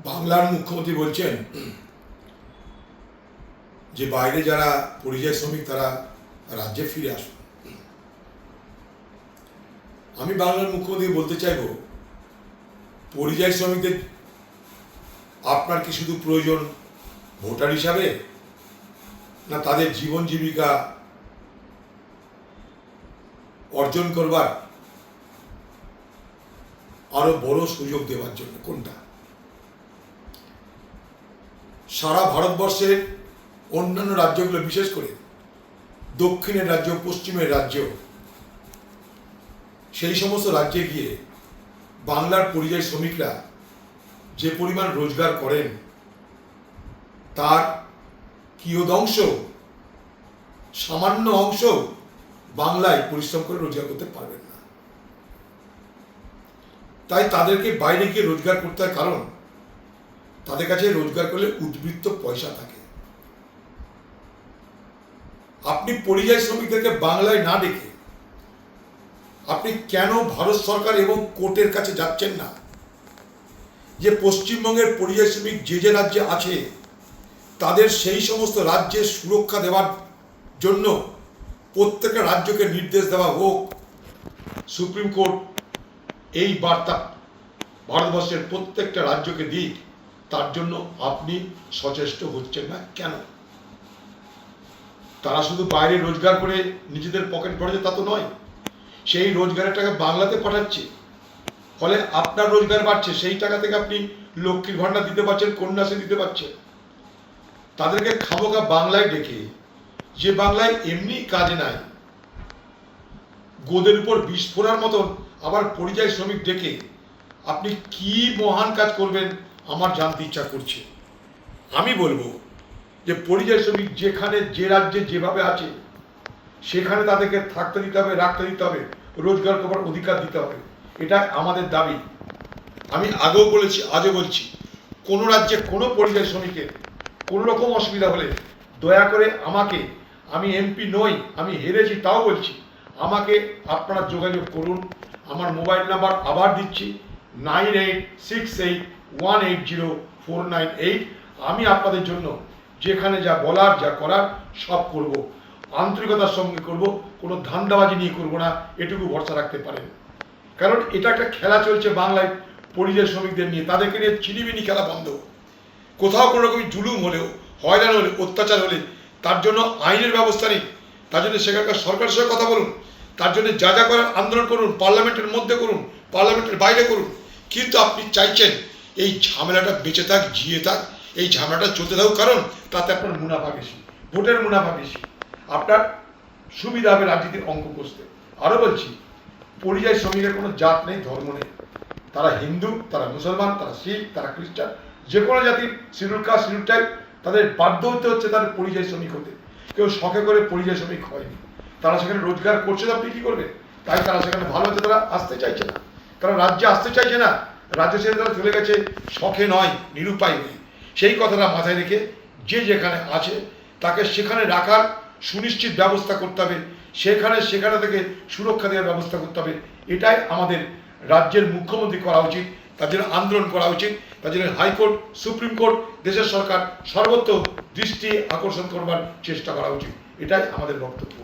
বাংলার মুখ্যমন্ত্রী বলছেন যে বাইরে যারা পরিযায়ী শ্রমিক তারা রাজ্যে ফিরে আসুন। আমি বাংলার মুখ্যমন্ত্রী বলতে চাইব, পরিযায়ী শ্রমিকদের আপনার কি শুধু প্রয়োজন ভোটার হিসাবে, না তাদের জীবন জীবিকা অর্জন করবার আরো বড় সুযোগ দেওয়ার জন্য? কোনটা? সারা ভারতবর্ষের অন্যান্য রাজ্যগুলো, বিশেষ করে দক্ষিণের রাজ্য, পশ্চিমের রাজ্য, সেই সমস্ত রাজ্যে গিয়ে বাংলার পরিযায়ী শ্রমিকরা যে পরিমাণ রোজগার করেন তার কিয়দংশ, সামান্য অংশ বাংলায় পরিশ্রম করে রোজগার করতে পারবেন না। তাই তাদেরকে বাইরে গিয়ে রোজগার করতে হয়, কারণ তাদের কাছে রোজগার করলে উদ্বৃত্ত পয়সা থাকে। আপনি পরিযায়ী শ্রমিকদেরকে বাংলায় না ডেকে আপনি কেন ভারত সরকার এবং কোর্টের কাছে যাচ্ছেন না যে পশ্চিমবঙ্গের পরিযায়ী শ্রমিক যে যে রাজ্যে আছে তাদের সেই সমস্ত রাজ্যের সুরক্ষা দেওয়ার জন্য প্রত্যেকটা রাজ্যকে নির্দেশ দেওয়া হোক? সুপ্রিম কোর্ট এই বার্তা ভারতবর্ষের প্রত্যেকটা রাজ্যকে দিক, তার জন্য আপনি সচেষ্ট হচ্ছেন না কেন? তারা শুধু বাইরে রোজগার করে নিজেদের পকেট ভরেছে তা তো নয়, সেই রোজগারের টাকা বাংলাতে পাঠাচ্ছে, ফলে আপনার রোজগার বাড়ছে, সেই টাকা থেকে আপনি লক্ষ্মীর ভাণ্ডার দিতে পারছেন, কন্যাশ্রী দিতে পারছেন। তাদেরকে খামোখা বাংলায় ডেকে, যে বাংলায় এমনি কাজ নাই, গোদের উপর বিষ ফোড়ার মতন আবার পরিযায়ী শ্রমিক ডেকে আপনি কি মহান কাজ করবেন আমার জানতে ইচ্ছা করছে। আমি বলবো যে পরিযায়ী শ্রমিক যেখানে যে রাজ্যে যেভাবে আছে সেখানে তাদেরকে থাকতে দিতে হবে, রাখতে দিতে হবে, রোজগার করার অধিকার দিতে হবে, এটা আমাদের দাবি। আমি আগেও বলেছি, আজও বলছি, কোনো রাজ্যে কোনো পরিযায়ী শ্রমিকের কোনো রকম অসুবিধা হলে দয়া করে আমাকে, আমি এমপি নই, আমি হেরেছি তাও বলছি, আমাকে আপনারা যোগাযোগ করুন। আমার মোবাইল নাম্বার আবার দিচ্ছি, 9868180498। আমি আপনাদের জন্য যেখানে যা বলার, যা করার সব করব, আন্তরিকতার সঙ্গে করব, কোনো ধান্দাবাজি নিয়ে করব না, এটুকু ভরসা রাখতে পারেন। কারণ এটা একটা খেলা চলছে বাংলায় পরিযায়ী শ্রমিকদের নিয়ে, তাদেরকে নিয়ে চিনিমিনি খেলা বন্ধ। কোথাও কোনো রকমই জুলুম হলেও, হয়রান হলে, অত্যাচার হলে তার জন্য আইনের ব্যবস্থা নেই, তার জন্য সেখানকার সরকারের সঙ্গে কথা বলুন, তার জন্য যা যা করার আন্দোলন করুন, পার্লামেন্টের মধ্যে করুন, পার্লামেন্টের বাইরে করুন। কিন্তু আপনি চাইছেন এই ঝামেলাটা বেঁচে থাক, জিয়ে থাক, এই ঝামেলাটা চলতে থাকুক, কারণ তাতে আপনার মুনাফা বেশি, ভোটের মুনাফা বেশি, আপনার সুবিধা হবে রাজনীতির অঙ্ক কষতে। আরও বলছি, পরিযায়ী শ্রমিকের কোনো জাত নেই, ধর্ম নেই, তারা হিন্দু, তারা মুসলমান, তারা শিখ, তারা খ্রিস্টান, যে কোনো জাতির শিডিউল কাস্ট, শিডিউল ট্রাইব, তাদের বাধ্য হতে হচ্ছে তাদের পরিযায়ী শ্রমিক হতে। কেউ শখে করে পরিযায়ী শ্রমিক হয়নি, তারা সেখানে রোজগার করছে, আপনি কী করবেন? তাই তারা সেখানে ভালো হতে তারা আসতে চাইছে না, তারা রাজ্যে আসতে চাইছে না, রাজ্য ছেড়ে তারা চলে গেছে শখে নয়, নিরুপায় নেই। সেই কথাটা মাথায় রেখে যে যেখানে আছে তাকে সেখানে রাখার সুনিশ্চিত ব্যবস্থা করতে হবে, সেখানে থেকে সুরক্ষা দেওয়ার ব্যবস্থা করতে হবে। এটাই আমাদের রাজ্যের মুখ্যমন্ত্রী করা উচিত, তার জন্য আন্দোলন করা উচিত, তার জন্য হাইকোর্ট, সুপ্রিম কোর্ট, দেশের সরকার সর্বত্র দৃষ্টি আকর্ষণ করবার চেষ্টা করা উচিত। এটাই আমাদের বক্তব্য।